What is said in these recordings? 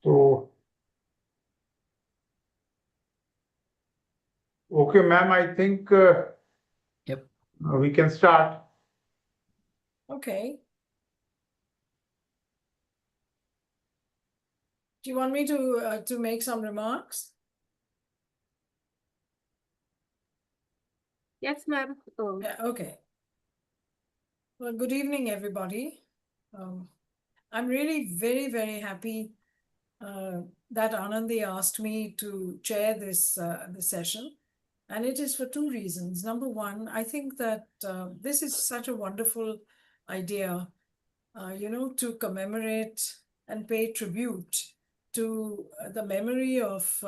So, okay, ma'am, I think Yep. we can start. Okay. Do you want me to make some remarks? Yes, ma'am. Yeah, okay. Well, good evening, everybody. I'm really very, very happy that Anandi asked me to chair this session. And it is for two reasons. Number one, I think that this is such a wonderful idea, to commemorate and pay tribute to the memory of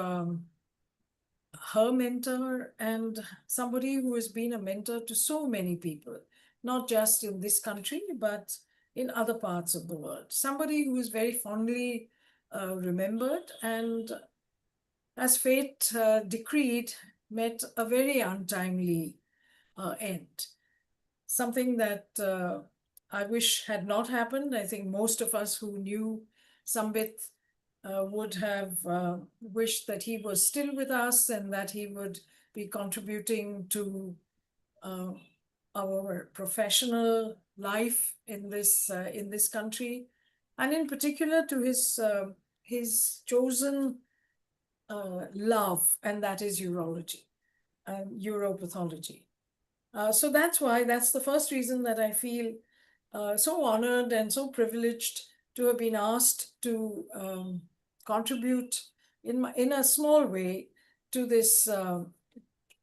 her mentor and somebody who has been a mentor to so many people, not just in this country, but in other parts of the world. Somebody who is very fondly remembered and, as fate decreed, met a very untimely end. Something that I wish had not happened. I think most of us who knew Sambit would have wished that he was still with us and that he would be contributing to our professional life in this country, and in particular to his chosen love, and that is urology and uropathology. So that's the first reason that I feel so honored and so privileged to have been asked to contribute in a small way to this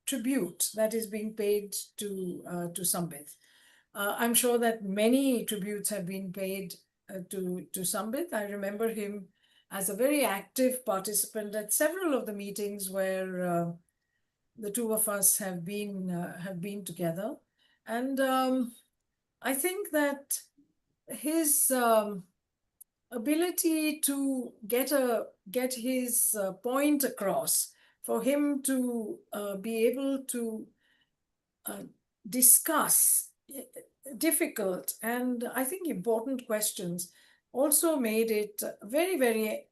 tribute that is being paid to Sambit. I'm sure that many tributes have been paid to Sambit. I remember him as a very active participant at several of the meetings where the two of us have been together, and I think that his ability to get his point across, for him to be able to discuss difficult and I think important questions, also made it very, very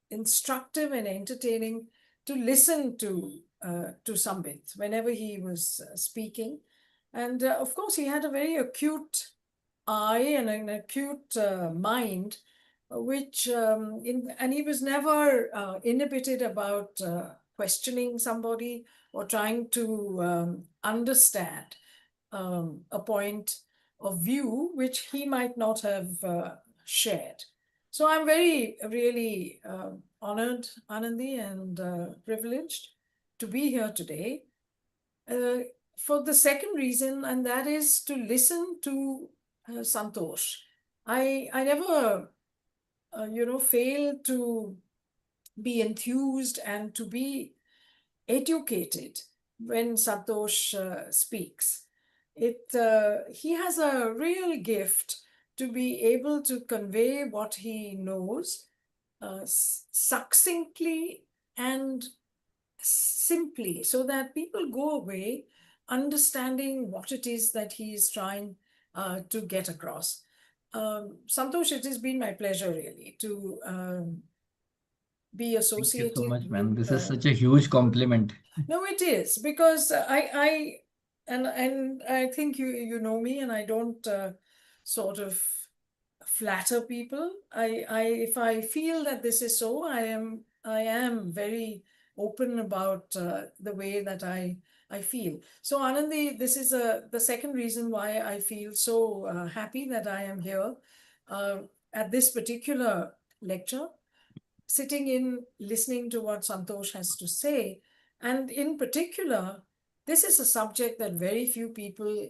instructive and entertaining to listen to Sambit whenever he was speaking. And of course, he had a very acute eye and an acute mind, which and he was never inhibited about questioning somebody or trying to understand a point of view which he might not have shared. So I'm very, really honored, Anandi, and privileged to be here today. For the second reason, and that is to listen to Santosh. I never, fail to be enthused and to be educated when Santosh speaks. He has a real gift to be able to convey what he knows succinctly and simply, so that people go away understanding what it is that he is trying to get across. Santosh, it has been my pleasure really to be Thank you so associated much, ma'am. with. This is such a huge compliment. No, it is, because and I think you know me, and I don't sort of flatter people. If I feel that this is so, I am very open about the way that I feel. So Anandi, this is the second reason why I feel so happy that I am here at this particular lecture, sitting in, listening to what Santosh has to say. And in particular, this is a subject that very few people,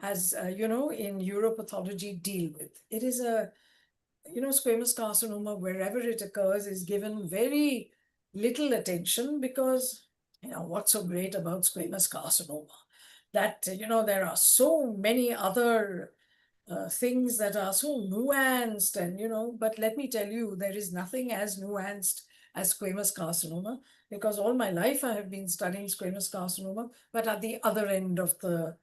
as in uropathology, deal with. It is squamous carcinoma, wherever it occurs, is given very little attention because, what's so great about squamous carcinoma? That, there are so many other things that are so nuanced and, but let me tell you, there is nothing as nuanced as squamous carcinoma, because all my life I have been studying squamous carcinoma, but at the other end of the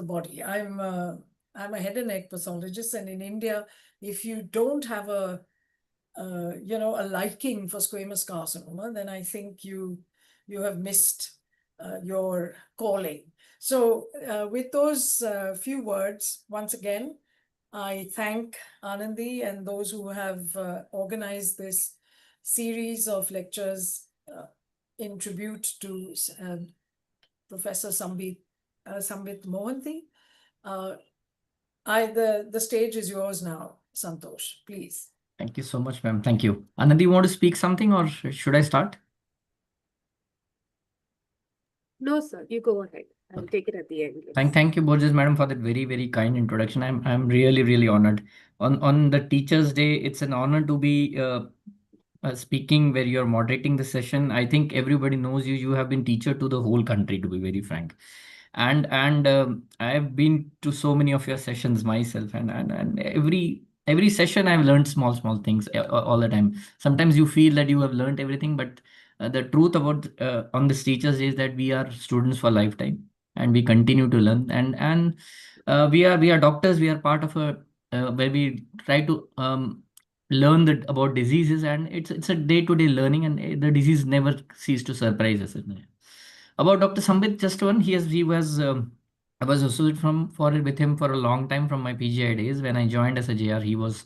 body. I'm a head and neck pathologist, and in India, if you don't have a a liking for squamous carcinoma, then I think you have missed your calling. So with those few words, once again, I thank Anandi and those who have organized this series of lectures in tribute to Professor Sambit Mohanty. The stage is yours now, Santosh, please. Thank you so much, ma'am. Thank you. Anand, you want to speak something or should I start? No, sir, you go ahead. I'll take it at the end. Thank you, Borges madam, for that very, very kind introduction. I'm really, really honored. On the Teachers' Day, it's an honor to be speaking where you're moderating the session. I think everybody knows you. You have been teacher to the whole country, to be very frank. And I've been to so many of your sessions myself, and every session I've learned small things all the time. Sometimes you feel that you have learned everything, but the truth about on this Teachers' Day is that we are students for lifetime, and we continue to learn. And we are doctors. We are part of a where we try to learn about diseases, and it's a day-to-day learning, and the disease never cease to surprise us. Isn't it? About Dr. Sambit, just one. He was I was associated with him for a long time from my PGI days. When I joined as a JR, he was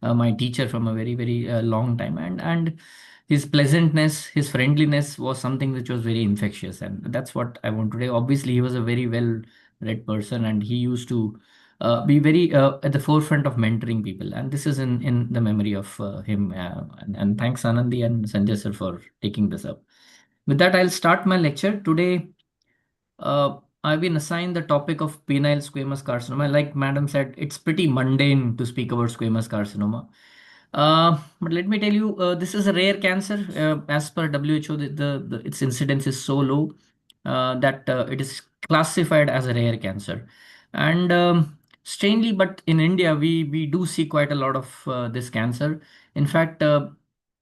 my teacher from a very, very long time, and his pleasantness, his friendliness was something which was very infectious, and that's what I want today. Obviously, he was a very well read person, and he used to be very at the forefront of mentoring people, and this is in the memory of him. And thanks Anandi and Sanjay sir for taking this up. With that, I'll start my lecture today. I've been assigned the topic of penile squamous carcinoma. Like Madam said, it's pretty mundane to speak about squamous carcinoma. But let me tell you, this is a rare cancer. As per WHO, its incidence is so low that it is classified as a rare cancer. And strangely, but in India, we do see quite a lot of this cancer. In fact,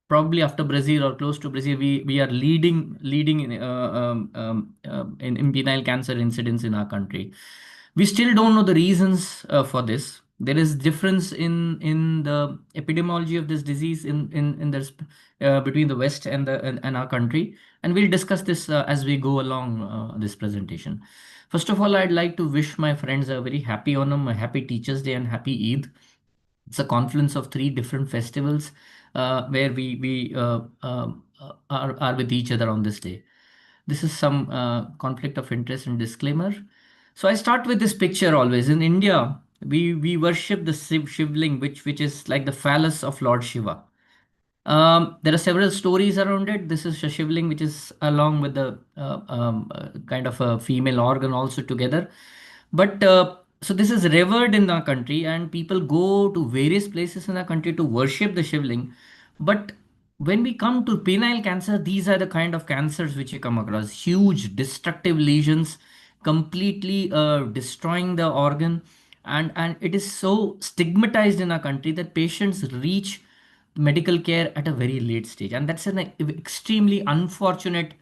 probably after Brazil or close to Brazil, we are leading in penile cancer incidence in our country. We still don't know the reasons for this. There is difference in the epidemiology of this disease in between the West and our country, and we'll discuss this as we go along this presentation. First of all, I'd like to wish my friends a very happy Onam, a happy Teachers' Day, and happy Eid. It's a confluence of three different festivals where we are with each other on this day. This is some conflict of interest and disclaimer. So I start with this picture always. In India, we worship the Shivling, which is like the phallus of Lord Shiva. There are several stories around it. This is a Shivling, which is along with the kind of a female organ also together. But so this is revered in our country, and people go to various places in our country to worship the Shivling. But when we come to penile cancer, these are the kind of cancers which you come across: huge destructive lesions, completely destroying the organ, and it is so stigmatized in our country that patients reach medical care at a very late stage, and that's an extremely unfortunate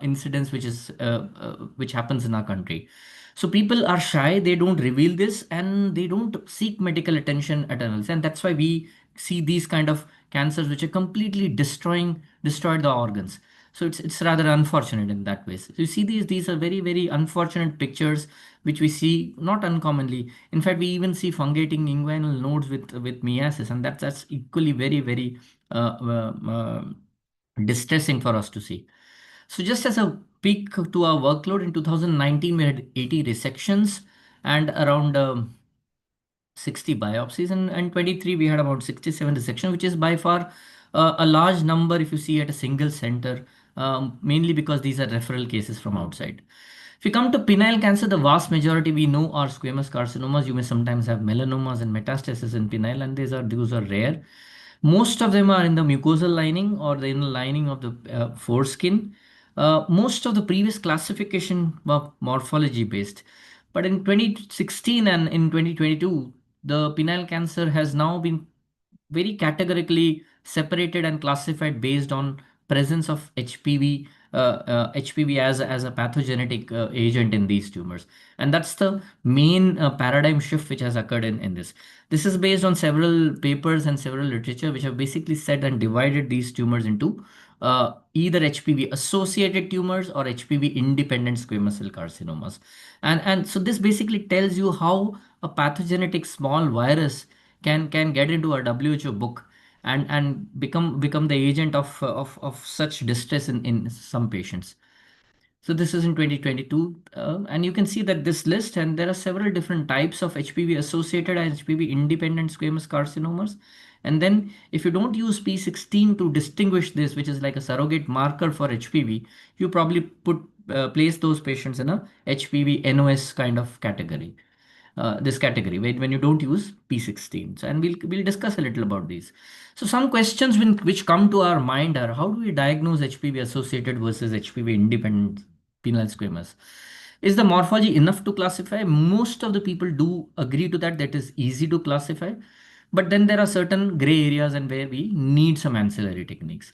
incidence which happens in our country. So people are shy, they don't reveal this, and they don't seek medical attention at all, and that's why we see these kind of cancers which are completely destroyed the organs. So it's rather unfortunate in that way. So you see these are very, very unfortunate pictures which we see not uncommonly. In fact, we even see fungating inguinal nodes with myiasis, and that's equally very, very distressing for us to see. So just as a peek to our workload, in 2019 we had 80 resections and around 60 biopsies, and 23 we had about 67 resections, which is by far a large number if you see at a single center, mainly because these are referral cases from outside. If you come to penile cancer, the vast majority we know are squamous carcinomas. You may sometimes have melanomas and metastasis in penile, and those are rare. Most of them are in the mucosal lining or the inner lining of the foreskin. Most of the previous classification were morphology based, but in 2016 and in 2022, the penile cancer has now been very categorically separated and classified based on presence of HPV HPV as a pathogenetic agent in these tumors. And that's the main paradigm shift which has occurred in this. This is based on several papers and several literature which have basically said and divided these tumors into either HPV associated tumors or HPV independent squamous cell carcinomas. And so this basically tells you how a pathogenetic small virus can get into a WHO book and become the agent of such distress in some patients. So this is in 2022, and you can see that this list, and there are several different types of HPV associated and HPV independent squamous carcinomas. And then if you don't use P16 to distinguish this, which is like a surrogate marker for HPV, you probably place those patients in a HPV NOS kind of category. This category when you don't use P16. So, and we'll discuss a little about these. So some questions which come to our mind are, how do we diagnose HPV associated versus HPV independent penile squamous? Is the morphology enough to classify? Most of the people do agree to that is easy to classify, but then there are certain gray areas and where we need some ancillary techniques.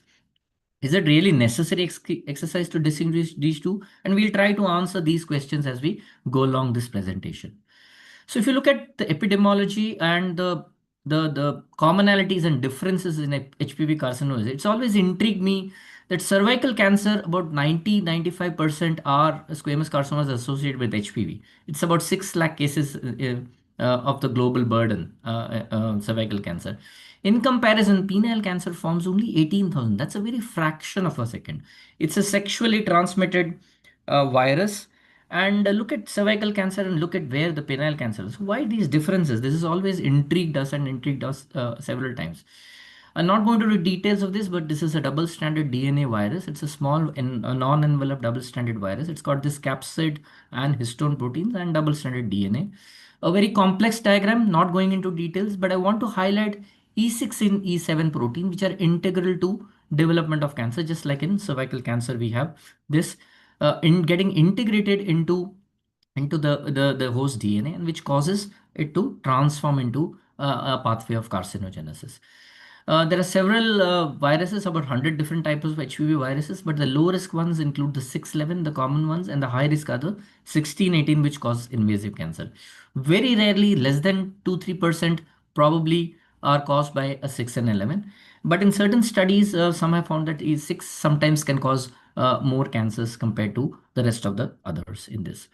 Is it really necessary exercise to distinguish these two? And we'll try to answer these questions as we go along this presentation. So if you look at the epidemiology and the commonalities and differences in HPV carcinosis, it's always intrigued me that cervical cancer, about 90-95% are squamous carcinomas associated with HPV. It's about 6 lakh cases of the global burden, cervical cancer. In comparison, penile cancer forms only 18,000. That's a very fraction of a second. It's a sexually transmitted virus. And look at cervical cancer and look at where the penile cancer is. Why these differences? This has always intrigued us several times. I'm not going to read details of this, but this is a double-stranded DNA virus. It's a small a non-enveloped double-stranded virus. It's got this capsid and histone proteins and double-stranded DNA. A very complex diagram, not going into details, but I want to highlight E6 and E7 protein, which are integral to development of cancer. Just like in cervical cancer, we have this in getting integrated into the host DNA, and which causes it to transform into a pathway of carcinogenesis. There are several viruses, about 100 different types of HPV viruses, but the low risk ones include the 611, the common ones, and the high risk are the 1618, which cause invasive cancer. Very rarely, less than 2-3% probably are caused by a 6 and 11. But in certain studies, some have found that E6 sometimes can cause more cancers compared to the rest of the others in this.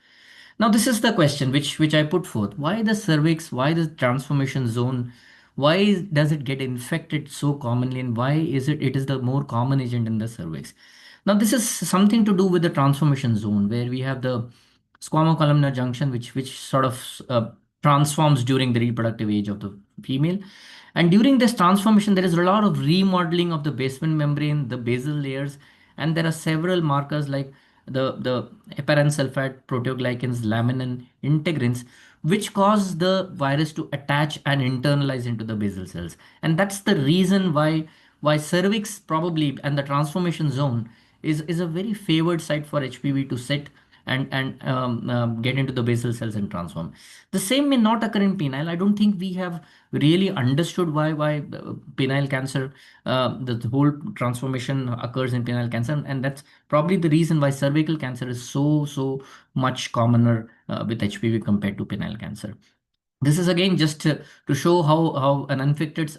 Now, this is the question which I put forth. Why the cervix? Why the transformation zone? Why does it get infected so commonly, and why is it is the more common agent in the cervix? Now, this is something to do with the transformation zone, where we have the squamocolumnar junction, which sort of transforms during the reproductive age of the female. And during this transformation, there is a lot of remodeling of the basement membrane, the basal layers, and there are several markers like the heparan sulfate, proteoglycans, laminin, integrins, which cause the virus to attach and internalize into the basal cells. And that's the reason why cervix probably and the transformation zone is a very favored site for HPV to sit and get into the basal cells and transform. The same may not occur in penile. I don't think we have really understood why penile cancer, the whole transformation occurs in penile cancer, and that's probably the reason why cervical cancer is so much commoner with HPV compared to penile cancer. This is again just to show how an uninfected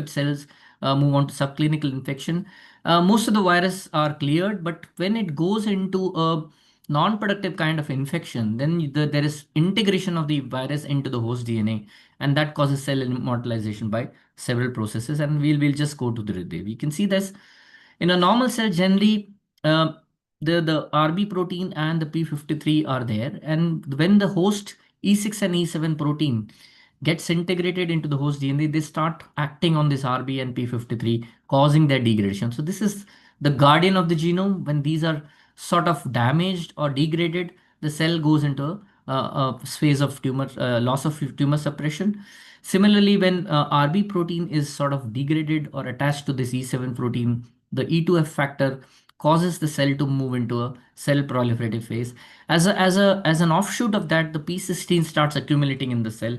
cells move on to subclinical infection. Most of the virus are cleared, but when it goes into a non-productive kind of infection, then there is integration of the virus into the host DNA, and that causes cell immortalization by several processes. And we'll just go to the we can see this in a normal cell. Generally, the RB protein and the P53 are there, and when the host E6 and E7 protein gets integrated into the host DNA, they start acting on this RB and P53, causing their degradation. So this is the guardian of the genome. When these are sort of damaged or degraded, the cell goes into a phase of tumor loss of tumor suppression. Similarly, when RB protein is sort of degraded or attached to this E7 protein, the E2F factor causes the cell to move into a cell proliferative phase. As an offshoot of that, the P16 starts accumulating in the cell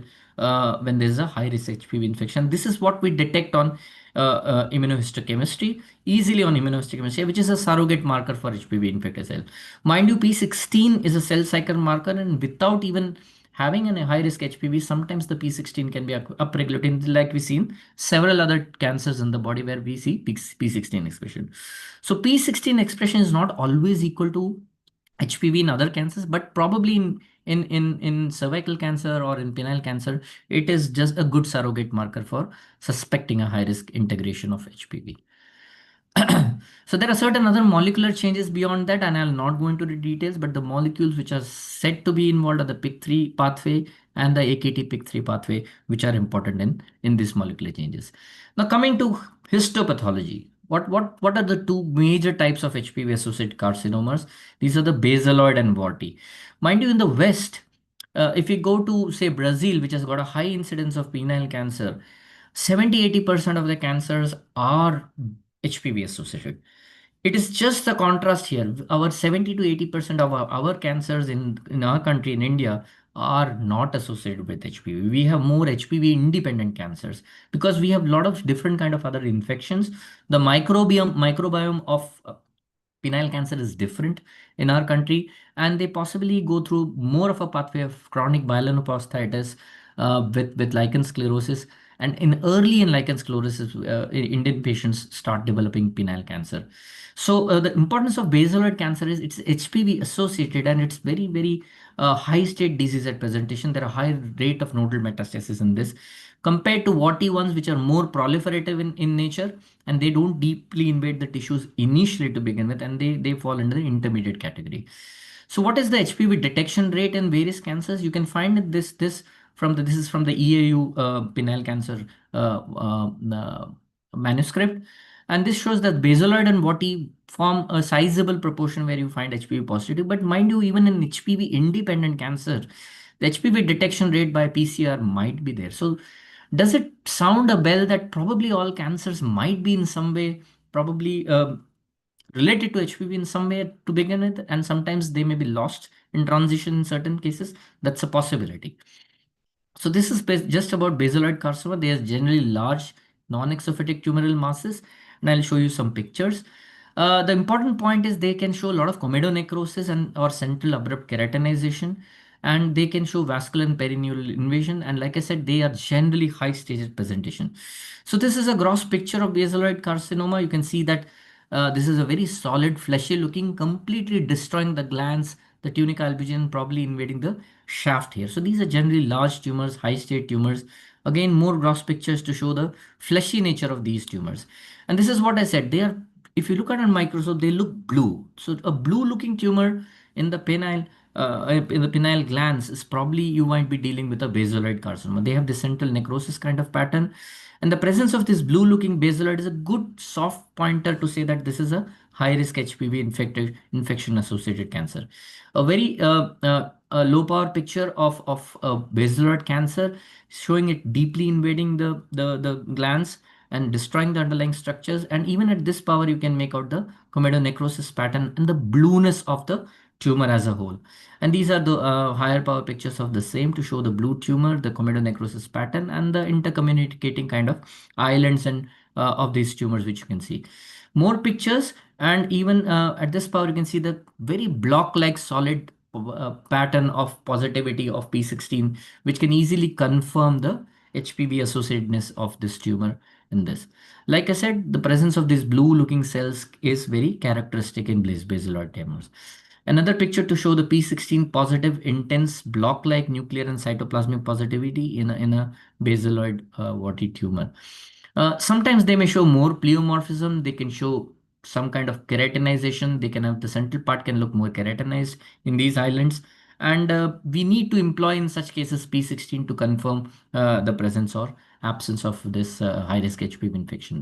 when there is a high risk HPV infection. This is what we detect on immunohistochemistry, easily on immunohistochemistry, which is a surrogate marker for HPV infected cell. Mind you, P16 is a cell cycle marker, and without even having a high risk HPV, sometimes the P16 can be upregulated, like we see in several other cancers in the body where we see P16 expression. So P16 expression is not always equal to HPV in other cancers, but probably in cervical cancer or in penile cancer, it is just a good surrogate marker for suspecting a high risk integration of HPV. So there are certain other molecular changes beyond that, and I'll not go into the details, but the molecules which are said to be involved are the PIK3 pathway and the AKT-PIK3 pathway, which are important in these molecular changes. Now coming to histopathology, what are the two major types of HPV-associated carcinomas? These are the basaloid and warty. Mind you, in the West, if you go to, say, Brazil, which has got a high incidence of penile cancer, 70-80% of the cancers are HPV associated. It is just the contrast here. Our 70 to 80% of our cancers in our country, in India, are not associated with HPV. We have more HPV independent cancers because we have a lot of different kind of other infections. The microbiome of penile cancer is different in our country, and they possibly go through more of a pathway of chronic myelonoposthitis with lichen sclerosis. And in lichen sclerosis, Indian patients start developing penile cancer. So the importance of basaloid cancer is it's HPV associated, and it's very, very high state disease at presentation. There are high rate of nodal metastasis in this compared to warty ones, which are more proliferative in nature, and they don't deeply invade the tissues initially to begin with, and they fall under the intermediate category. So what is the HPV detection rate in various cancers? You can find this is from the EAU penile cancer manuscript, and this shows that basaloid and warty form a sizable proportion where you find HPV positive. But mind you, even in HPV independent cancer, the HPV detection rate by PCR might be there. So does it sound a bell that probably all cancers might be in some way probably related to HPV in some way to begin with, and sometimes they may be lost in transition in certain cases? That's a possibility. So this is just about basaloid carcinoma. They are generally large non-exophatic tumoral masses, and I'll show you some pictures. The important point is they can show a lot of comedonecrosis and or central abrupt keratinization, and they can show vascular and perineal invasion. And like I said, they are generally high stage presentation. So this is a gross picture of basaloid carcinoma. You can see that this is a very solid, fleshy looking, completely destroying the glands, the tunica albuginea, probably invading the shaft here. So these are generally large tumors, high state tumors. Again, more gross pictures to show the fleshy nature of these tumors. And this is what I said. They are, if you look at a microscope, they look blue. So a blue looking tumor in the penile glands is probably, you might be dealing with a basaloid carcinoma. They have the central necrosis kind of pattern. And the presence of this blue looking basaloid is a good soft pointer to say that this is a high risk HPV infection associated cancer. A very low power picture of basaloid cancer, showing it deeply invading the glands and destroying the underlying structures. And even at this power, you can make out the comedonecrosis pattern and the blueness of the tumor as a whole. And these are the higher power pictures of the same to show the blue tumor, the comedonecrosis pattern, and the intercommunicating kind of islands and of these tumors, which you can see. More pictures, and even at this power, you can see the very block-like solid pattern of positivity of P16, which can easily confirm the HPV associatedness of this tumor in this. Like I said, the presence of these blue-looking cells is very characteristic in basaloid tumors. Another picture to show the P16 positive intense block-like nuclear and cytoplasmic positivity in a basaloid warty tumor. Sometimes they may show more pleomorphism. They can show some kind of keratinization. They can have the central part can look more keratinized in these islands. And we need to employ in such cases P16 to confirm the presence or absence of this high-risk HPV infection.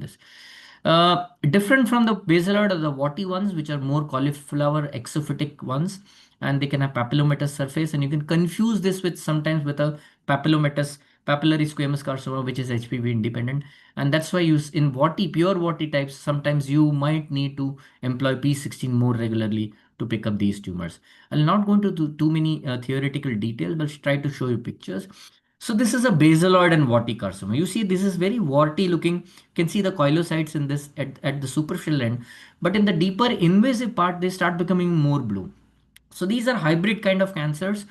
Different from the basaloid or the warty ones, which are more cauliflower exophytic ones, and they can have papillomatous surface, and you can confuse this with sometimes with a papillomatous papillary squamous carcinoma, which is HPV independent. And that's why in Warty, pure Warty types, sometimes you might need to employ P16 more regularly to pick up these tumors. I'll not go into too many theoretical details, but try to show you pictures. So this is a basaloid and warty carcinoma. You see, this is very warty looking. You can see the coilocytes in this at the superficial end, but in the deeper invasive part, they start becoming more blue. So these are hybrid kind of cancers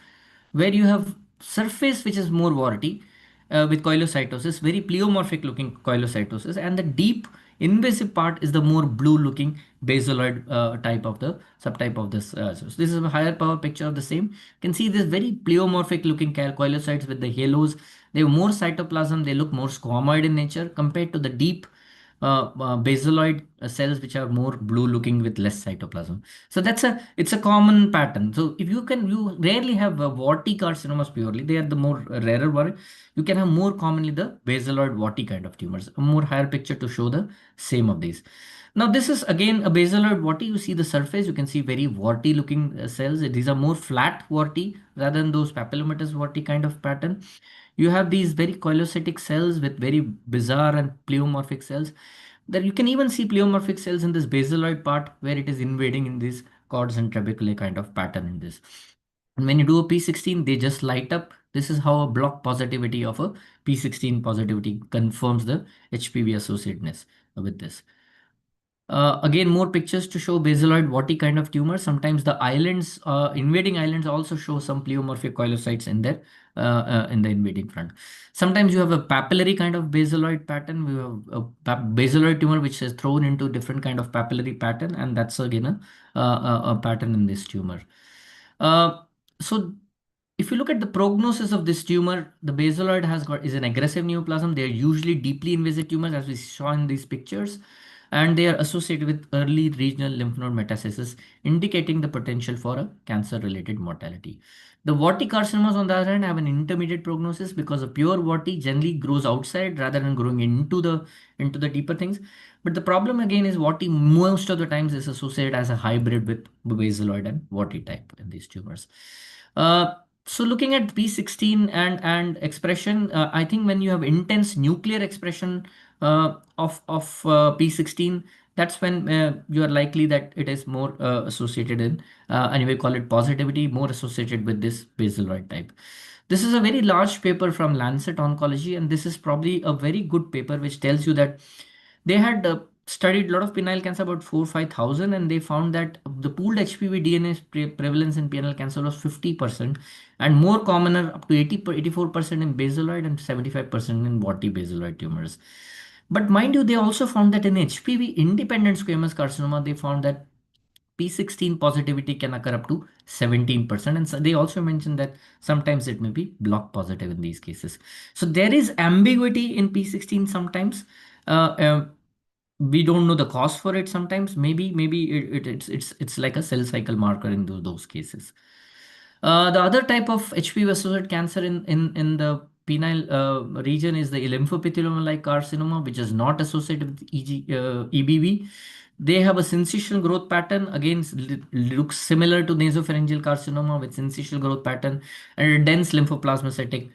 where you have surface which is more warty with coilocytosis, very pleomorphic looking coilocytosis, and the deep invasive part is the more blue looking basaloid type of the subtype of this. So this is a higher power picture of the same. You can see this very pleomorphic looking coilocytes with the halos. They have more cytoplasm. They look more squamoid in nature compared to the deep basaloid cells which are more blue looking with less cytoplasm. So it's a common pattern. So if you rarely have warty carcinomas purely, they are the more rarer one. You can have more commonly the basaloid warty kind of tumors. A more higher picture to show the same of these. Now this is again a basaloid warty. You see the surface, you can see very warty looking cells. These are more flat warty rather than those papillomatous warty kind of pattern. You have these very coilocytic cells with very bizarre and pleomorphic cells. That you can even see pleomorphic cells in this basaloid part where it is invading in this cords and trabeculae kind of pattern in this. And when you do a P16, they just light up. This is how a block positivity of a P16 positivity confirms the HPV associatedness with this. Again, more pictures to show basaloid warty kind of tumor. Sometimes the islands, invading islands also show some pleomorphic coilocytes in there in the invading front. Sometimes you have a papillary kind of basaloid pattern. We have a basaloid tumor which is thrown into different kind of papillary pattern, and that's again a pattern in this tumor. So if you look at the prognosis of this tumor, the basaloid is an aggressive neoplasm. They are usually deeply invasive tumors, as we saw in these pictures, and they are associated with early regional lymph node metastasis, indicating the potential for a cancer-related mortality. The warty carcinomas, on the other hand, have an intermediate prognosis because a pure warty generally grows outside rather than growing into the deeper things. But the problem again is warty most of the times is associated as a hybrid with basaloid and warty type in these tumors. So looking at P16 and expression, I think when you have intense nuclear expression of P16, that's when you are likely that it is more associated in, anyway, call it positivity, more associated with this basaloid type. This is a very large paper from Lancet Oncology, and this is probably a very good paper which tells you that they had studied a lot of penile cancer, about 4,000-5,000, and they found that the pooled HPV DNA prevalence in penile cancer was 50%, and more commoner up to 84% in basaloid and 75% in warty basaloid tumors. But mind you, they also found that in HPV independent squamous carcinoma, they found that P16 positivity can occur up to 17%. And so they also mentioned that sometimes it may be block positive in these cases. So there is ambiguity in P16 sometimes. We don't know the cause for it sometimes. Maybe it's like a cell cycle marker in those cases. The other type of HPV associated cancer in the penile region is the lymphoepithelioma-like carcinoma, which is not associated with EBV. They have a syncytial growth pattern. Again, looks similar to nasopharyngeal carcinoma with syncytial growth pattern and a dense lymphoplasmacytic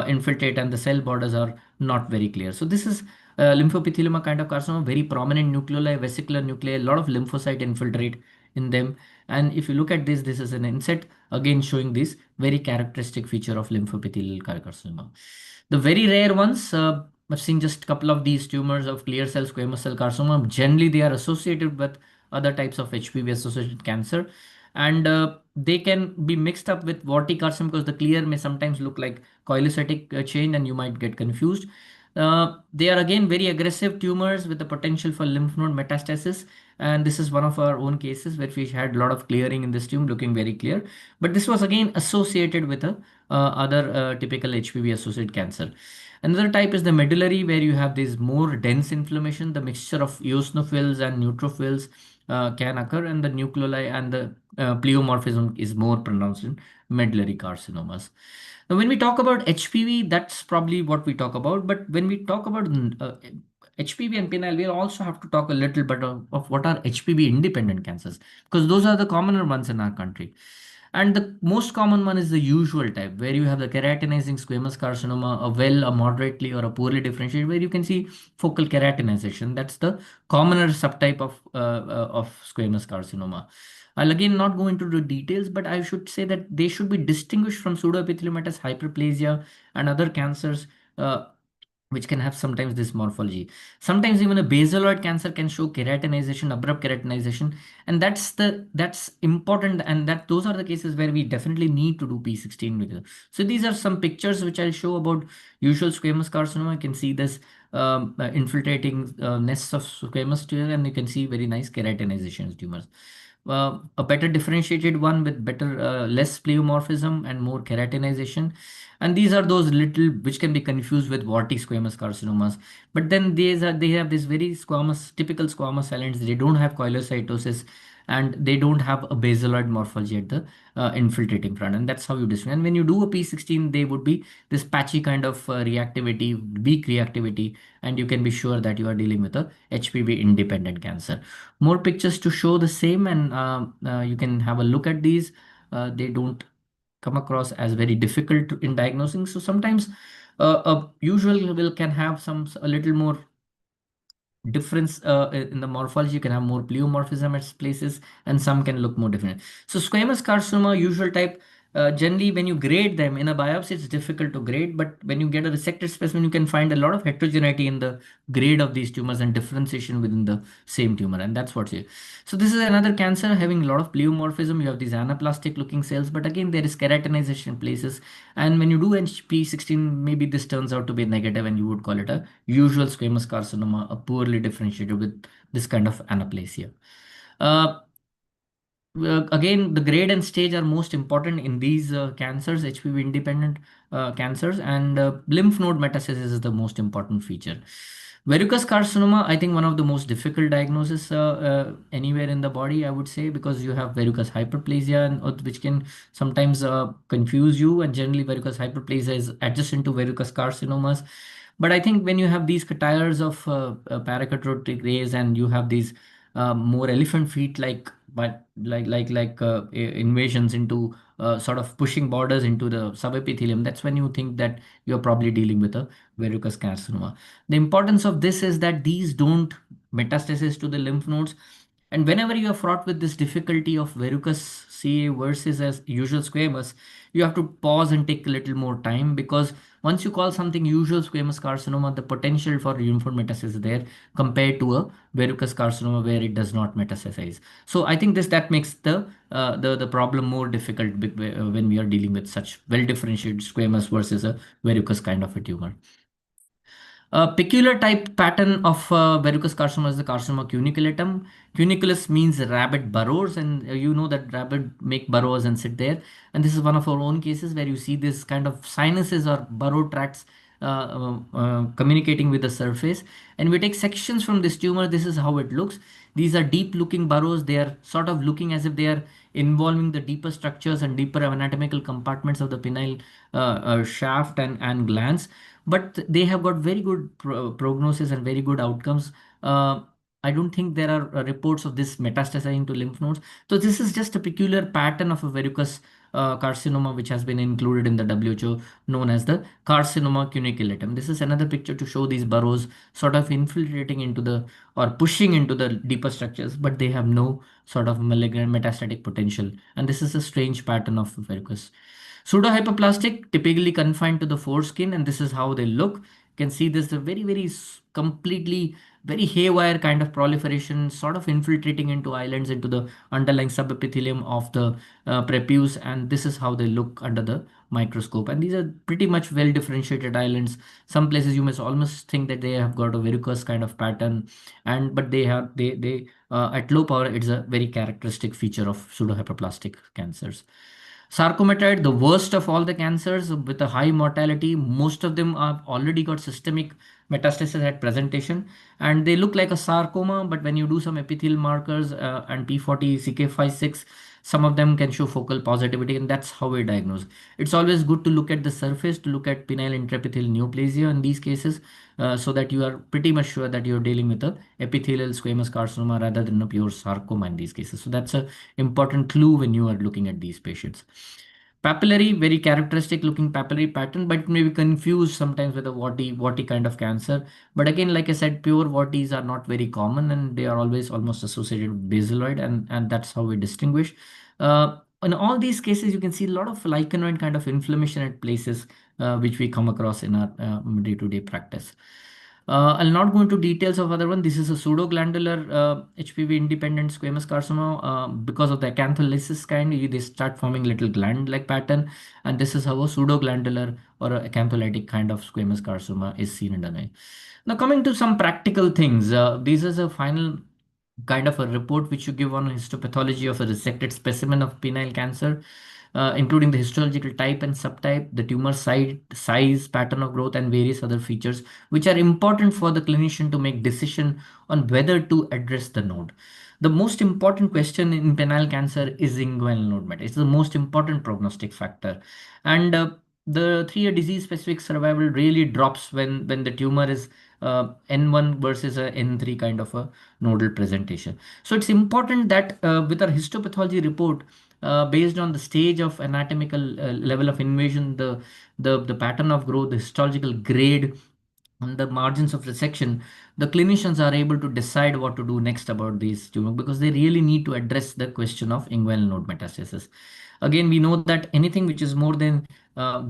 infiltrate, and the cell borders are not very clear. So this is lymphopithelioma kind of carcinoma, very prominent nucleoli, vesicular nuclei, a lot of lymphocyte infiltrate in them. And if you look at this is an inset, again showing this very characteristic feature of lymphopithelial carcinoma. The very rare ones, I've seen just a couple of these tumors of clear cell squamous cell carcinoma. Generally, they are associated with other types of HPV associated cancer. And they can be mixed up with warty carcinoma because the clear may sometimes look like coilocytic change and you might get confused. They are again very aggressive tumors with the potential for lymph node metastasis. And this is one of our own cases where we had a lot of clearing in this tumor, looking very clear. But this was again associated with other typical HPV associated cancer. Another type is the medullary, where you have this more dense inflammation. The mixture of eosinophils and neutrophils can occur, and the nucleoli and the pleomorphism is more pronounced in medullary carcinomas. Now, when we talk about HPV, that's probably what we talk about. But when we talk about HPV and penile, we also have to talk a little bit of what are HPV independent cancers, because those are the commoner ones in our country. And the most common one is the usual type, where you have the keratinizing squamous carcinoma, a moderately, or a poorly differentiated, where you can see focal keratinization. That's the commoner subtype of squamous carcinoma. I'll again not go into the details, but I should say that they should be distinguished from pseudoepitheliomatous hyperplasia and other cancers. Which can have sometimes this morphology. Sometimes even a basaloid cancer can show keratinization, abrupt keratinization, and that's important. And that those are the cases where we definitely need to do P16 with it. So these are some pictures which I'll show about usual squamous carcinoma. You can see this infiltrating nests of squamous tumor, and you can see very nice keratinization tumors. A better differentiated one with better less pleomorphism and more keratinization, and these are those little which can be confused with warty squamous carcinomas. But then they have this very squamous, typical squamous islands. They don't have coilocytosis, and they don't have a basaloid morphology at the infiltrating front, and that's how you distinguish. And when you do a P16, they would be this patchy kind of reactivity, weak reactivity, and you can be sure that you are dealing with a HPV independent cancer. More pictures to show the same, and you can have a look at these. They don't come across as very difficult in diagnosing. So sometimes a usual will can have a little more difference in the morphology. You can have more pleomorphism at places, and some can look more different. So squamous carcinoma, usual type, generally when you grade them in a biopsy, it's difficult to grade, but when you get a resected specimen, you can find a lot of heterogeneity in the grade of these tumors and differentiation within the same tumor, and that's what's here. So this is another cancer having a lot of pleomorphism. You have these anaplastic looking cells, but again there is keratinization places, and when you do HP16, maybe this turns out to be negative, and you would call it a usual squamous carcinoma, a poorly differentiated with this kind of anaplasia. Again, the grade and stage are most important in these cancers, HPV independent cancers, and lymph node metastasis is the most important feature. Verrucous carcinoma, I think one of the most difficult diagnosis anywhere in the body, I would say, because you have verrucous hyperplasia, and which can sometimes confuse you, and generally verrucous hyperplasia is adjacent to verrucous carcinomas. But I think when you have these tires of paracarotid rays, and you have these more elephant feet like, but invasions into sort of pushing borders into the subepithelium, that's when you think that you're probably dealing with a verrucous carcinoma. The importance of this is that these don't metastasis to the lymph nodes. And whenever you are fraught with this difficulty of verrucous CA versus as usual squamous, you have to pause and take a little more time, because once you call something usual squamous carcinoma, the potential for lymph node metastasis is there compared to a verrucous carcinoma where it does not metastasize. So I think that makes the problem more difficult when we are dealing with such well differentiated squamous versus a verrucous kind of a tumor. A peculiar type pattern of verrucous carcinoma is the carcinoma cuniculatum. Cuniculus means rabbit burrows, and you know that rabbit make burrows and sit there. And this is one of our own cases where you see this kind of sinuses or burrow tracts communicating with the surface. And we take sections from this tumor. This is how it looks. These are deep looking burrows. They are sort of looking as if they are involving the deeper structures and deeper anatomical compartments of the penile shaft and glands, but they have got very good prognosis and very good outcomes. I don't think there are reports of this metastasizing to lymph nodes. So this is just a peculiar pattern of a verrucous carcinoma which has been included in the WHO, known as the carcinoma cuniculatum. This is another picture to show these burrows sort of infiltrating into the or pushing into the deeper structures, but they have no sort of malignant metastatic potential. And this is a strange pattern of verrucous. Pseudohypoplastic, typically confined to the foreskin, and this is how they look. You can see this very completely very haywire kind of proliferation, sort of infiltrating into islands into the underlying subepithelium of the prepuce, and this is how they look under the microscope. And these are pretty much well differentiated islands. Some places you must almost think that they have got a verrucous kind of pattern, and but they at low power, it's a very characteristic feature of pseudohypoplastic cancers. Sarcomatide, the worst of all the cancers with a high mortality. Most of them have already got systemic metastasis at presentation, and they look like a sarcoma. But when you do some epithelial markers and P40, CK56, Some of them can show focal positivity, and that's how we diagnose. It's always good to look at the surface, to look at penile intraepithelial neoplasia in these cases, so that you are pretty much sure that you're dealing with a epithelial squamous carcinoma rather than a pure sarcoma in these cases. So that's a important clue when you are looking at these patients. Papillary, very characteristic looking papillary pattern, but may be confused sometimes with a warty kind of cancer. But again, like I said, pure warties are not very common, and they are always almost associated with basaloid, and that's how we distinguish. In all these cases, you can see a lot of lichenoid kind of inflammation at places which we come across in our day-to-day practice. I'll not go into details of other one. This is a pseudoglandular HPV independent squamous carcinoma. Because of the acantholysis kind, they start forming little gland-like pattern, and this is how a pseudoglandular or a acantholytic kind of squamous carcinoma is seen in the eye. Now, coming to some practical things, this is a final kind of a report which you give on histopathology of a resected specimen of penile cancer, including the histological type and subtype, the tumor size, pattern of growth, and various other features, which are important for the clinician to make decision on whether to address the node. The most important question in penile cancer is inguinal node metastasis. It's the most important prognostic factor, and the 3-year disease-specific survival really drops when the tumor is N1 versus a N3 kind of a nodal presentation. So it's important that with our histopathology report, based on the stage of anatomical level of invasion, the pattern of growth, the histological grade, on the margins of resection, the clinicians are able to decide what to do next about these tumors, because they really need to address the question of inguinal node metastasis. Again, we know that anything which is more than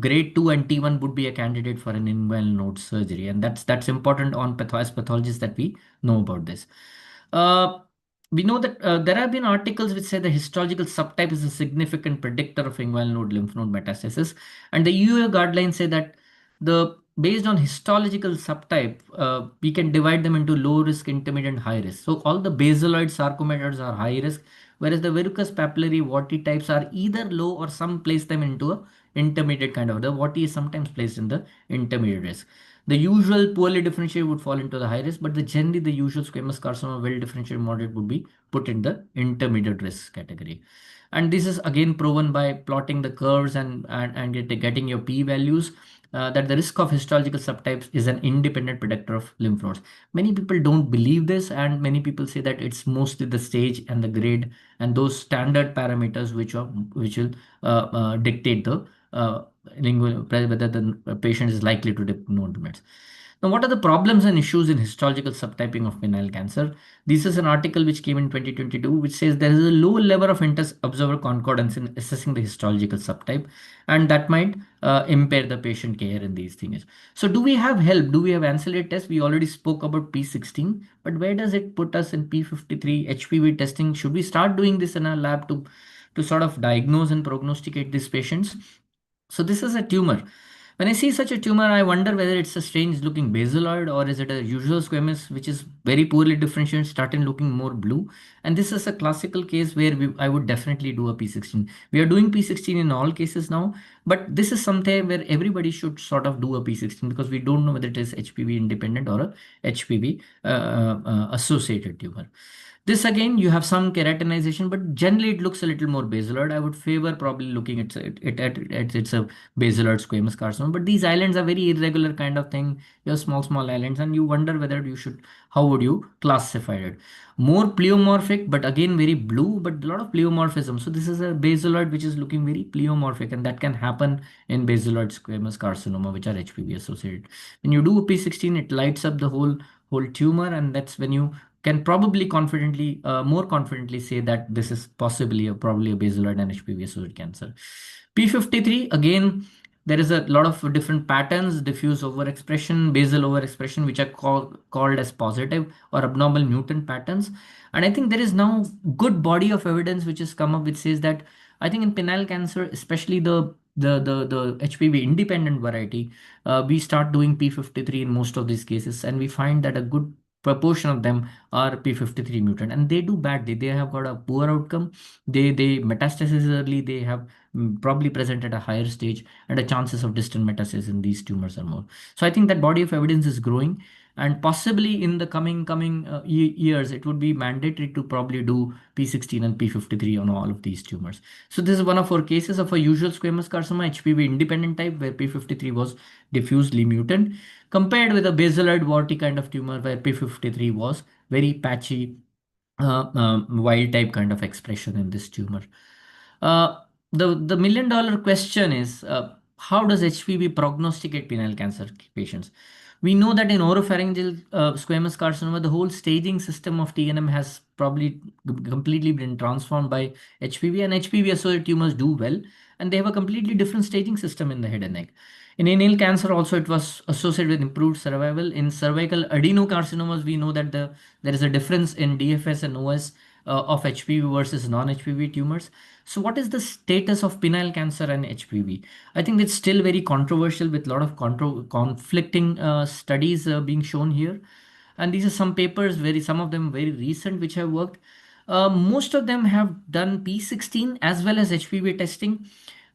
grade 2 and T1 would be a candidate for an inguinal node surgery, and that's important on as pathologists that we know about this. We know that there have been articles which say the histological subtype is a significant predictor of inguinal node lymph node metastasis, and the EU guidelines say that based on histological subtype, we can divide them into low risk, intermediate, and high risk. So all the basaloid sarcometas are high risk, whereas the verrucous papillary warty types are either low, or some place them into a intermediate kind of. The warty is sometimes placed in the intermediate risk. The usual poorly differentiated would fall into the high risk, but generally the usual squamous carcinoma, well differentiated moderate, would be put in the intermediate risk category. And this is again proven by plotting the curves and getting your p-values, that the risk of histological subtypes is an independent predictor of lymph nodes. Many people don't believe this, and many people say that it's mostly the stage and the grade and those standard parameters which will dictate the whether the patient is likely to develop node mets. Now, what are the problems and issues in histological subtyping of penile cancer? This is an article which came in 2022, which says there is a low level of inter-observer concordance in assessing the histological subtype, and that might impair the patient care in these things. So do we have help? Do we have ancillary tests? We already spoke about P16, but where does it put us in P53 HPV testing? Should we start doing this in our lab to sort of diagnose and prognosticate these patients? So this is a tumor. When I see such a tumor, I wonder whether it's a strange looking basaloid, or is it a usual squamous, which is very poorly differentiated, started looking more blue. And this is a classical case where I would definitely do a P16. We are doing P16 in all cases now, but this is something where everybody should sort of do a P16, because we don't know whether it is HPV independent or a HPV associated tumor. This again, you have some keratinization, but generally it looks a little more basaloid. I would favor probably looking at it's a basaloid squamous carcinoma. But these islands are very irregular kind of thing. You have small islands, and you wonder whether how would you classify it? More pleomorphic, but again very blue, but a lot of pleomorphism. So this is a basaloid which is looking very pleomorphic, and that can happen in basaloid squamous carcinoma, which are HPV associated. When you do a P16, it lights up the whole tumor, and that's when you can probably more confidently say that this is probably a basaloid and HPV associated cancer. P53, again, there is a lot of different patterns: diffuse overexpression, basal overexpression, which are called as positive or abnormal mutant patterns. And I think there is now good body of evidence which has come up, which says that I think in penile cancer, especially the HPV independent variety, we start doing P53 in most of these cases, and we find that a good proportion of them are P53 mutant, and they do badly. They have got a poor outcome. They metastasize early. They have probably present at a higher stage, and the chances of distant metastasis in these tumors are more. So I think that body of evidence is growing, and possibly in the coming years, it would be mandatory to probably do P16 and P53 on all of these tumors. So this is one of our cases of a usual squamous carcinoma, HPV independent type, where P53 was diffusely mutant, compared with a basaloid warty kind of tumor where P53 was very patchy, wild type kind of expression in this tumor. Uh, the $1 million question is, how does HPV prognosticate penile cancer patients? We know that in oropharyngeal squamous carcinoma, the whole staging system of TNM has probably completely been transformed by HPV, and HPV associated tumors do well, and they have a completely different staging system in the head and neck. In anal cancer, also it was associated with improved survival. In cervical adenocarcinomas, we know that there is a difference in DFS and OS of HPV versus non-HPV tumors. So what is the status of penile cancer and HPV? I think it's still very controversial, with a lot of conflicting studies being shown here. And these are some papers, some of them very recent, which have worked. Most of them have done P16 as well as HPV testing.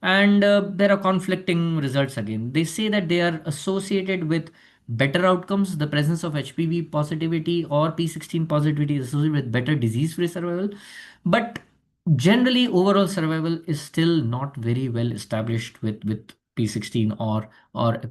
And there are conflicting results again. They say that they are associated with better outcomes. The presence of HPV positivity or P16 positivity is associated with better disease-free survival. But generally, overall survival is still not very well established with P16 or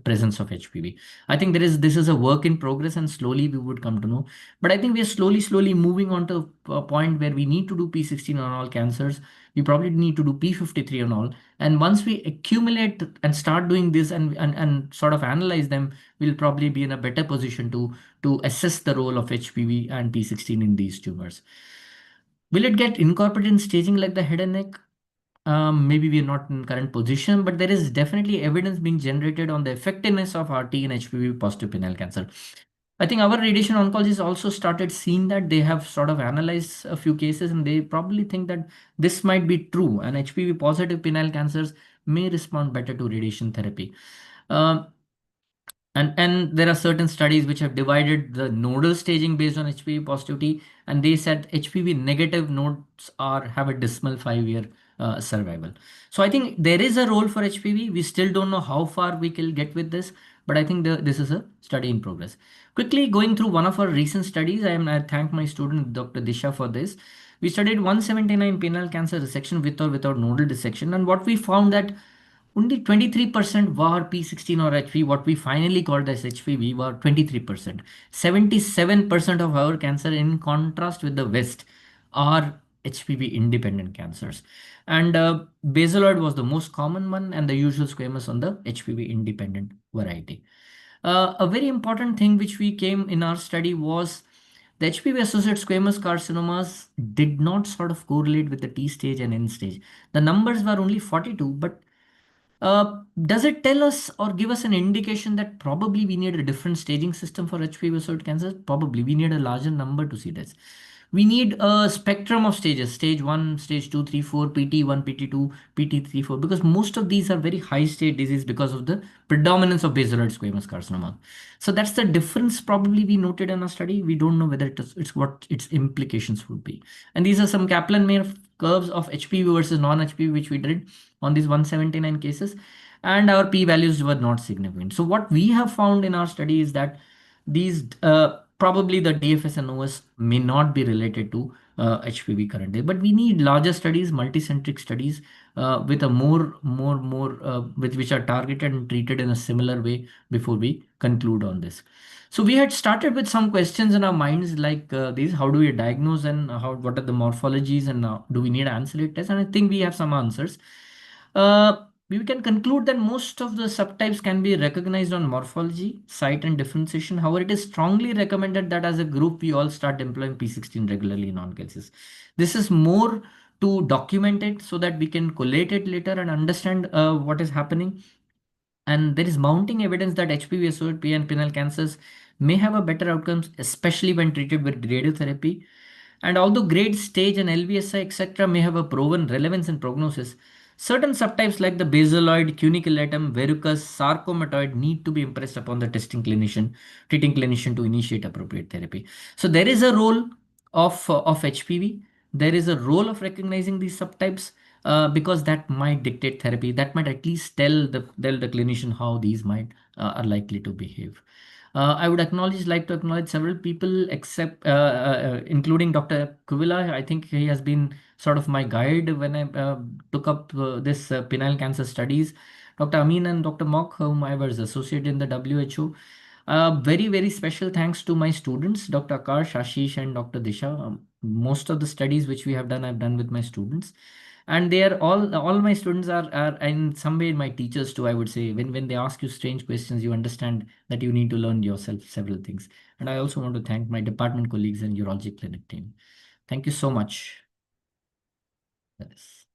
presence of HPV. I think this is a work in progress, and slowly we would come to know. But I think we are slowly moving on to a point where we need to do P16 on all cancers. We probably need to do P53 on all. And once we accumulate and start doing this and sort of analyze them, we'll probably be in a better position to assess the role of HPV and P16 in these tumors. Will it get incorporated in staging like the head and neck? Maybe we are not in current position, but there is definitely evidence being generated on the effectiveness of RT in HPV positive penile cancer. I think our radiation oncologists also started seeing that. They have sort of analyzed a few cases, and they probably think that this might be true, and HPV positive penile cancers may respond better to radiation therapy. And there are certain studies which have divided the nodal staging based on HPV positivity, and they said HPV negative nodes have a dismal 5-year survival. So I think there is a role for HPV. We still don't know how far we can get with this, but I think this is a study in progress. Quickly going through one of our recent studies, I thank my student Dr. Disha for this. We studied 179 penile cancer resection with or without nodal dissection, and what we found that only 23% were P16 or HPV. What we finally called as HPV were 23%. 77% of our cancer, in contrast with the West, are HPV independent cancers. And basaloid was the most common one, and the usual squamous on the HPV independent variety. A very important thing which we came in our study was the HPV associated squamous carcinomas did not sort of correlate with the T stage and N stage. The numbers were only 42, but does it tell us or give us an indication that probably we need a different staging system for HPV associated cancers? Probably we need a larger number to see this. We need a spectrum of stages, stage 1, stage 2, 3, 4, PT1, PT2, PT3, 4, because most of these are very high stage disease because of the predominance of basaloid squamous carcinoma. So that's the difference probably we noted in our study. We don't know whether it's what its implications would be. And these are some Kaplan-Meier curves of HPV versus non-HPV, which we did on these 179 cases, and our p-values were not significant. So what we have found in our study is that these probably the DFS and OS may not be related to HPV currently, but we need larger studies, multicentric studies with a more which are targeted and treated in a similar way before we conclude on this. So we had started with some questions in our minds like these: how do we diagnose, and what are the morphologies, and do we need ancillary tests? And I think we have some answers. We can conclude that most of the subtypes can be recognized on morphology, site, and differentiation. However, it is strongly recommended that as a group, we all start employing P16 regularly in all cases. This is more to document it so that we can collate it later and understand what is happening. And there is mounting evidence that HPV associated P and penile cancers may have a better outcomes, especially when treated with radiotherapy. And although grade, stage, and LVSI, etc., may have a proven relevance in prognosis, certain subtypes like the basaloid, cuniculatum, verrucous, sarcomatoid need to be impressed upon the treating clinician to initiate appropriate therapy. So there is a role of HPV. There is a role of recognizing these subtypes. because that might dictate therapy. That might at least tell the clinician how these might are likely to behave. I would like to acknowledge several people, except including Dr. Kuvila. I think he has been sort of my guide when I took up this penile cancer studies. Dr. Amin and Dr. Mock, whom I was associated in the WHO. Very, very special thanks to my students, Dr. Akash, Ashish, and Dr. Disha. Most of the studies which we have done, I've done with my students. And they are all my students are in some way my teachers too, I would say. When they ask you strange questions, you understand that you need to learn yourself several things. And I also want to thank my department colleagues and urology clinic team. Thank you so much. Yes.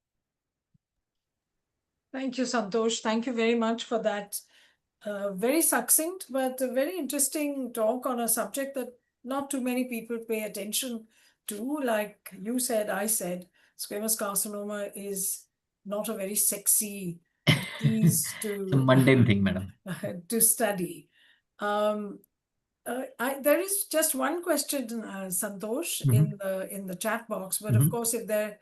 Thank you, Santosh. Thank you very much for that very succinct but a very interesting talk on a subject that not too many people pay attention to. Like you said, I said, squamous carcinoma is not a very sexy disease It's a mundane thing, madam. to study. There is just one question, Santosh, in the chat box. But of course, if there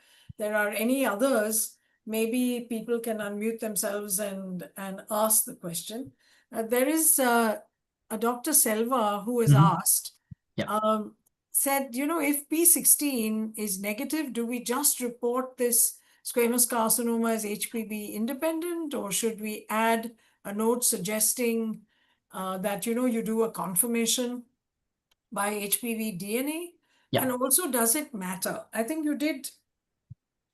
are any others, maybe people can unmute themselves and ask the question. There is a Dr. Selva who has asked, Yeah. said, if P16 is negative, do we just report this squamous carcinoma as HPV independent, or should we add a note suggesting that, you do a confirmation by HPV DNA? Yeah. And also, does it matter? I think you did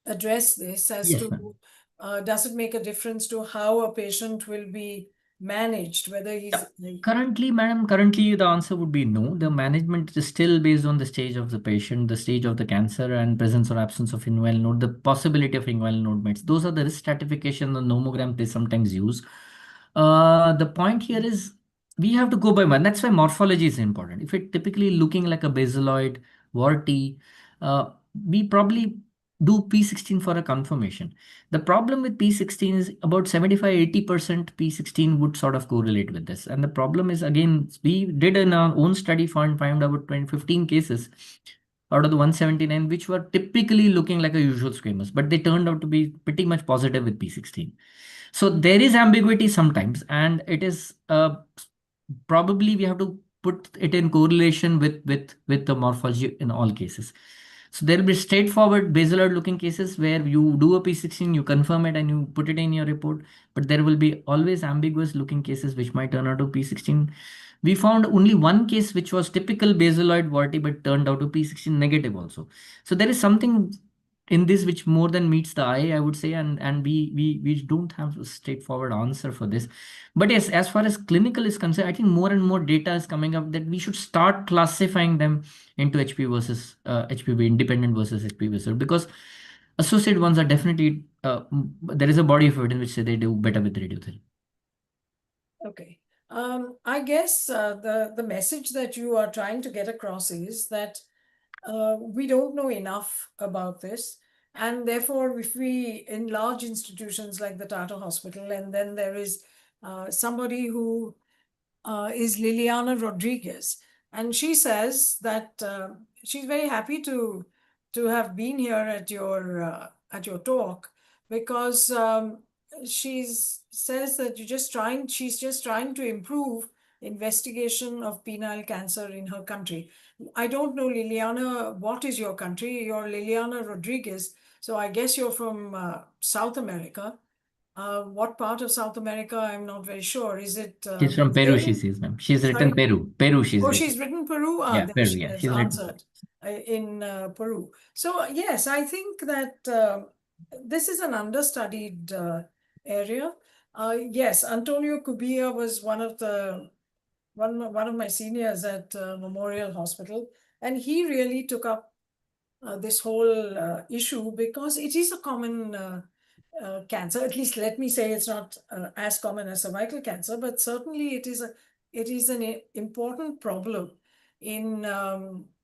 address this as Yes, to, ma'am. does it make a difference to how a patient will be managed, whether he's... Currently, madam, the answer would be no. The management is still based on the stage of the patient, the stage of the cancer, and presence or absence of inguinal node, the possibility of inguinal node mets. Those are the risk stratification, the nomogram they sometimes use. The point here is we have to go by one. That's why morphology is important. If it typically looking like a basaloid, warty, we probably do P16 for a confirmation. The problem with P16 is about 75-80% P16 would sort of correlate with this. And the problem is, again, we did in our own study found about 15 cases out of the 179, which were typically looking like a usual squamous, but they turned out to be pretty much positive with P16. So there is ambiguity sometimes, and it is probably we have to put it in correlation with the morphology in all cases. So there will be straightforward basaloid looking cases where you do a P16, you confirm it and you put it in your report. But there will be always ambiguous looking cases which might turn out to P16. We found only one case which was typical basaloid warty but turned out to P16 negative also. So there is something in this which more than meets the eye, I would say, and we don't have a straightforward answer for this. But yes, as far as clinical is concerned, I think more and more data is coming up that we should start classifying them into HPV versus HPV independent versus HPV versus, because associated ones are definitely there is a body of evidence which say they do better with radiotherapy. Okay. I guess the message that you are trying to get across is that we don't know enough about this. And therefore, if we, in large institutions like the Tata Hospital, and then there is somebody who is Liliana Rodriguez, and she says that she's very happy to have been here at your talk, because she says that she's just trying to improve investigation of penile cancer in her country. I don't know, Liliana, what is your country? You're Liliana Rodriguez, so I guess you're from South America. What part of South America? I'm not very sure. Is it She's from Peru, she Brazil? says, ma'am. She's Sorry? written Peru. Oh, she's written Peru? Yeah, Then Peru, she yeah. has She's written answered in Peru. So yes, I think that this is an understudied area. Yes, Antonio Cubilla was one of my seniors at Memorial Hospital, and he really took up this whole issue because it is a common cancer. At least let me say it's not as common as cervical cancer, but certainly it is an important problem in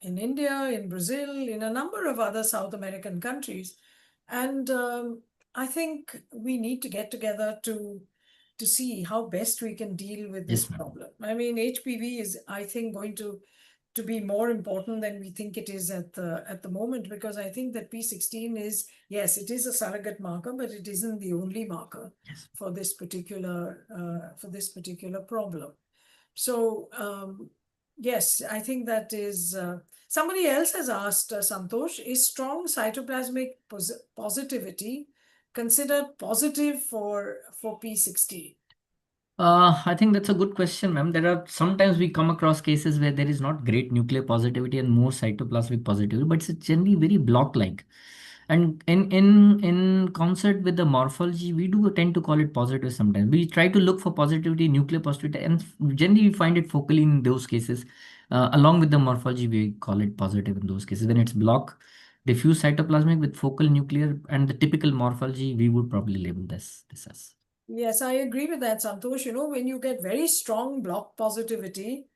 India, in Brazil, in a number of other South American countries. And I think we need to get together to see how best we can deal with this Yes, ma'am. problem. I mean, HPV is, I think, going to to be more important than we think it is at the moment, because I think that P16 is, yes, it is a surrogate marker, but it isn't the only marker Yes. for this particular problem. So yes, I think that is. Somebody else has asked, Santosh, is strong cytoplasmic positivity considered positive for P16? I think that's a good question, ma'am. There are sometimes we come across cases where there is not great nuclear positivity and more cytoplasmic positivity, but it's generally very block-like. And in concert with the morphology, we do tend to call it positive sometimes. We try to look for positivity, nuclear positivity, and generally we find it focally in those cases. Along with the morphology, we call it positive in those cases. When it's block, diffuse cytoplasmic with focal nuclear and the typical morphology, we would probably label this as. Yes, I agree with that, Santosh. You know, when you get very strong block positivity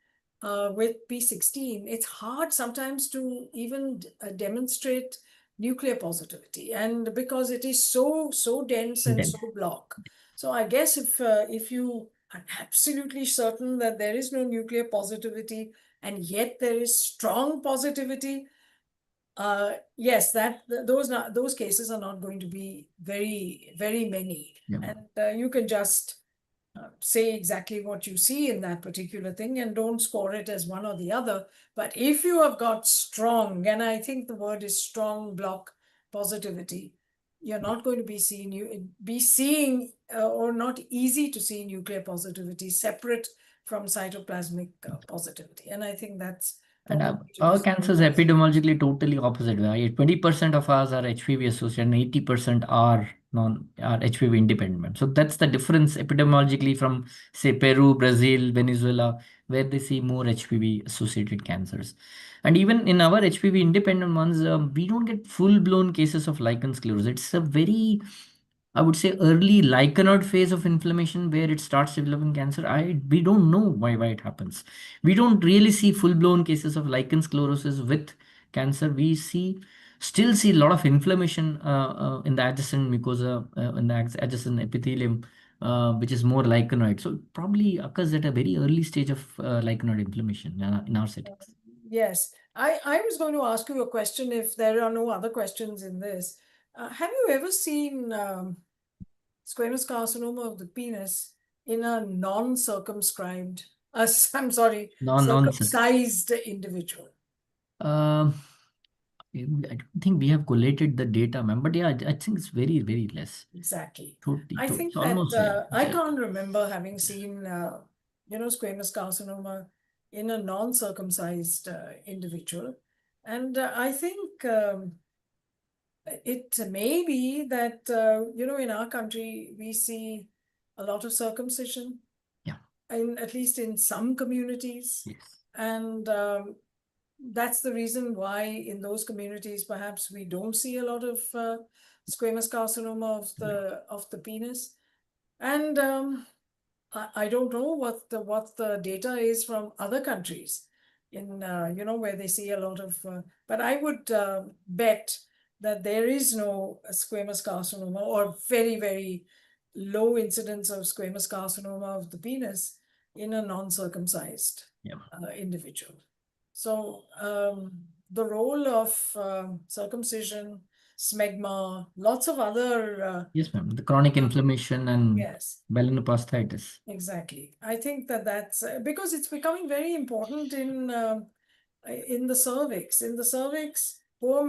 with P16, it's hard sometimes to even demonstrate nuclear positivity, and because it is so dense and so block. So I guess if you are absolutely certain that there is no nuclear positivity and yet there is strong positivity, yes, those cases are not going to be very many. Yeah. And you can just say exactly what you see in that particular thing and don't score it as one or the other. But if you have got strong, and I think the word is strong block positivity, you're not going to be seeing or not easy to see nuclear positivity separate from cytoplasmic positivity. And I think that's And probably to our be cancer is epidemiologically totally opposite. 20% of ours are HPV associated and 80% are HPV independent. So that's the difference epidemiologically from, say, Peru, Brazil, Venezuela, where they see more HPV associated cancers. And even in our HPV independent ones, we don't get full-blown cases of lichen sclerosis. It's a very, I would say, early lichenoid phase of inflammation where it starts developing cancer. We don't know why it happens. We don't really see full-blown cases of lichen sclerosis with cancer. We still see a lot of inflammation in the adjacent mucosa, in the adjacent epithelium, which is more lichenoid. So it probably occurs at a very early stage of lichenoid inflammation in our settings. Yes, I was going to ask you a question if there are no other questions in this. Have you ever seen squamous carcinoma of the penis in a non-circumscribed, I'm sorry, circumcised individual? I don't think we have collated the data, ma'am, but yeah, I think it's very, very less. Exactly. Totally, I think it's almost that I zero. can't remember having seen, squamous carcinoma in a non-circumcised individual. And I think it may be that, in our country, we see a lot of circumcision. Yeah. At least in some communities. Yes. And that's the reason why in those communities, perhaps we don't see a lot of squamous carcinoma of the penis. And I don't know what the data is from other countries in, where they see a lot of, but I would bet that there is no squamous carcinoma or very, very low incidence of squamous carcinoma of the penis in a non-circumcised individual. So the role of circumcision, smegma, lots of other... yes, ma'am. The chronic inflammation and yes. Melanopasthitis. Exactly. I think that's because it's becoming very important in the cervix. In the cervix, poor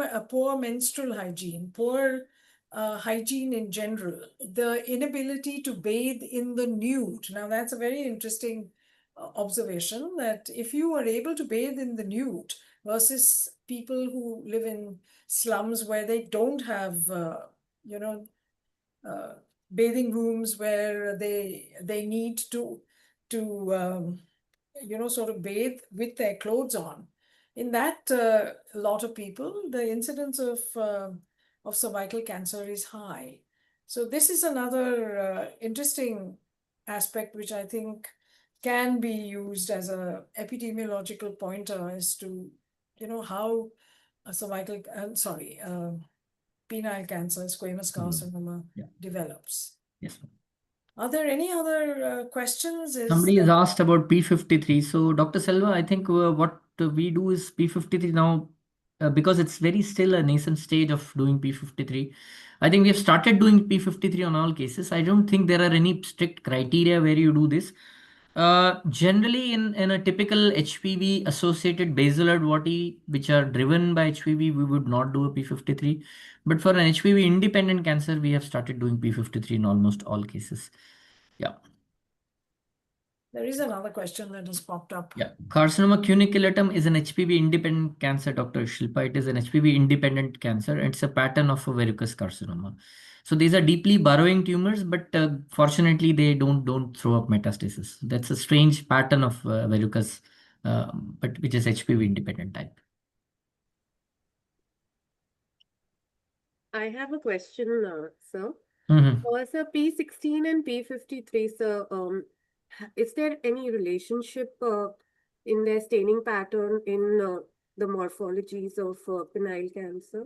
menstrual hygiene, poor hygiene in general, the inability to bathe in the nude. Now, that's a very interesting observation, that if you are able to bathe in the nude versus people who live in slums where they don't have, bathing rooms where they need to sort of bathe with their clothes on. In that lot of people, the incidence of cervical cancer is high. So this is another interesting aspect which I think can be used as a epidemiological pointer as to how a penile cancer, squamous carcinoma develops. Yes. Are there any other questions? Somebody has asked about P53. So, Dr. Selva, I think what we do is P53 now, because it's very still a nascent stage of doing P53. I think we have started doing P53 on all cases. I don't think there are any strict criteria where you do this. Generally, in a typical HPV associated basilar body, which are driven by HPV, we would not do a P53. But for an HPV independent cancer, we have started doing P53 in almost all cases. Yeah. There is another question that has popped up. Yeah. Carcinoma cuniculatum is an HPV independent cancer, Dr. Shilpa. It is an HPV independent cancer. It's a pattern of a verrucous carcinoma. So these are deeply burrowing tumors, but fortunately they don't throw up metastasis. That's a strange pattern of verrucous, but which is HPV independent type. I have a question, sir. Mhm. Sir, P16 and P53, sir, is there any relationship in their staining pattern in the morphologies of penile cancer?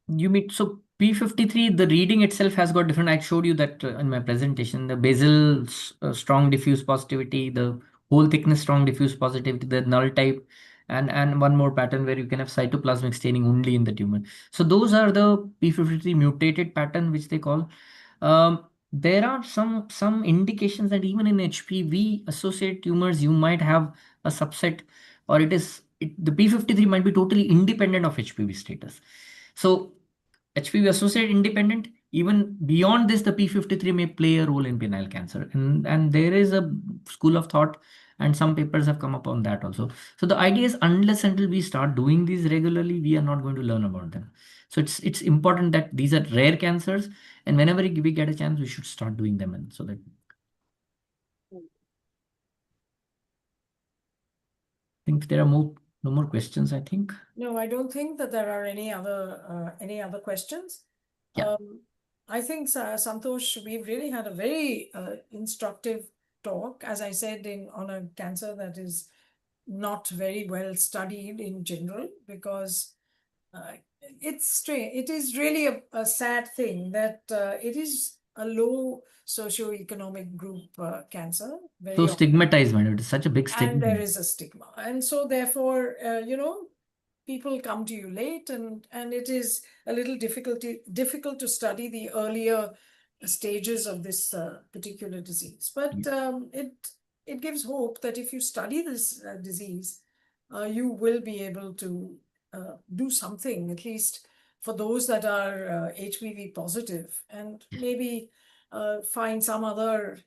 You mean, so P53, the reading itself has got different. I showed you that in my presentation, the basal strong diffuse positivity, the whole thickness strong diffuse positivity, the null type, and one more pattern where you can have cytoplasmic staining only in the tumor. So those are the P53 mutated pattern, which they call. There are some indications that even in HPV associated tumors, you might have a subset, or the P53 might be totally independent of HPV status. So HPV associated independent, even beyond this, the P53 may play a role in penile cancer. And there is a school of thought, and some papers have come up on that also. So the idea is, unless until we start doing these regularly, we are not going to learn about them. So it's important that these are rare cancers, and whenever we get a chance, we should start doing them. And so that. I think there are no more questions, I think. No, I don't think that there are any other questions. Yeah. I think, Santosh, we've really had a very instructive talk, as I said, on a cancer that is not very well studied in general, because it's strange. It is really a sad thing that it is a low socioeconomic group cancer. Very So often. stigmatized, man. It is such a big stigma. And there is a stigma. And so therefore, people come to you late, and it is a little difficult to study the earlier stages of this particular disease. But it gives hope that if you study this disease, you will be able to do something, at least for those that are HPV positive, and maybe find some other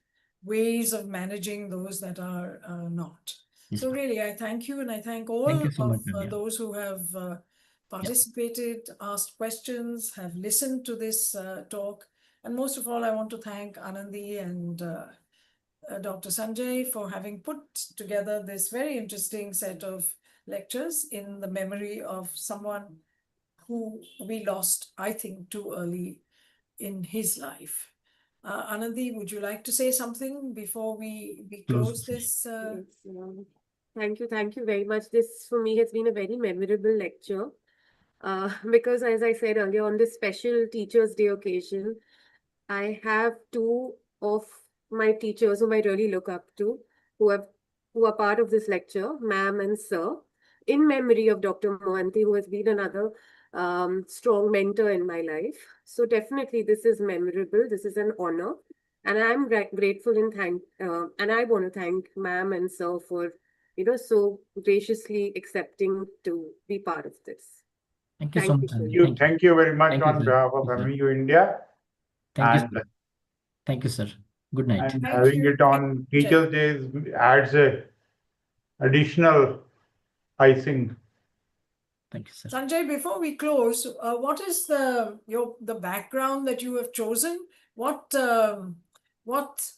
ways of managing those that are not. Yes, So ma'am. really, I thank you, and I thank all Thank you so much, of ma'am. Yeah. those who have participated, asked questions, have listened to this talk. And most of all, I want to thank Anandi and Dr. Sanjay for having put together this very interesting set of lectures in the memory of someone who we lost, I think, too early in his life. Anandi, would you like to say something before we close this? Yes, thank you very much. This for me has been a very memorable lecture, because as I said earlier, on this special Teachers' Day occasion, I have two of my teachers whom I really look up to, who are part of this lecture, ma'am and sir, in memory of Dr. Mohanty, who has been another strong mentor in my life. So definitely this is memorable. This is an honor. And I'm grateful and I want to thank ma'am and sir for, so graciously accepting to be part of this. Thank you so much. sir. Thank you very much Thank you, on sir. behalf of Thank you, MU India. Thank you, And, sir. Thank you, sir. Good night. and Thank having you. it on Teachers' Days adds a additional icing. Thank you, sir. Sanjay, before we close, what is the background that you have chosen? What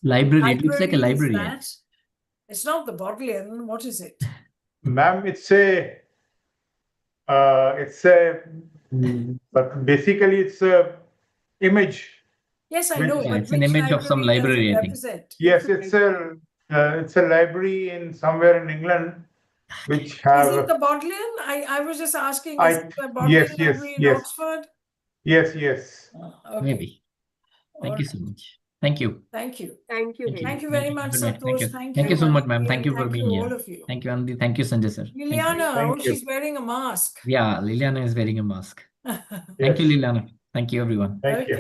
Library. It looks like a is library. that? It's not the Bodleian. What is it? Ma'am, but basically it's a image. Yes, I Which- know, Yeah, but it's an which image of some library does library, it I think. represent? Yes, it's a library in somewhere in England, which have. Is it the Bodleian? I was just asking, is it the yes, Bodleian yes, Library in yes. Oxford? Yes. Okay. Maybe. Thank you All so much. Thank you. Thank you. Thank you, Thank you. Thank you Hema. very much, Good night. Santosh. Thank Thank you, you so much, ma'am. Anandi, Thank and you for thank being you, all here. of you. Thank you, Anandi. Thank you, Sanjay sir. Thank you. Liliana, Thank oh, you. she's wearing a mask. Yeah, Liliana is wearing a mask. Thank Yes. you, Liliana. Thank you, everyone. Thank you. Okay.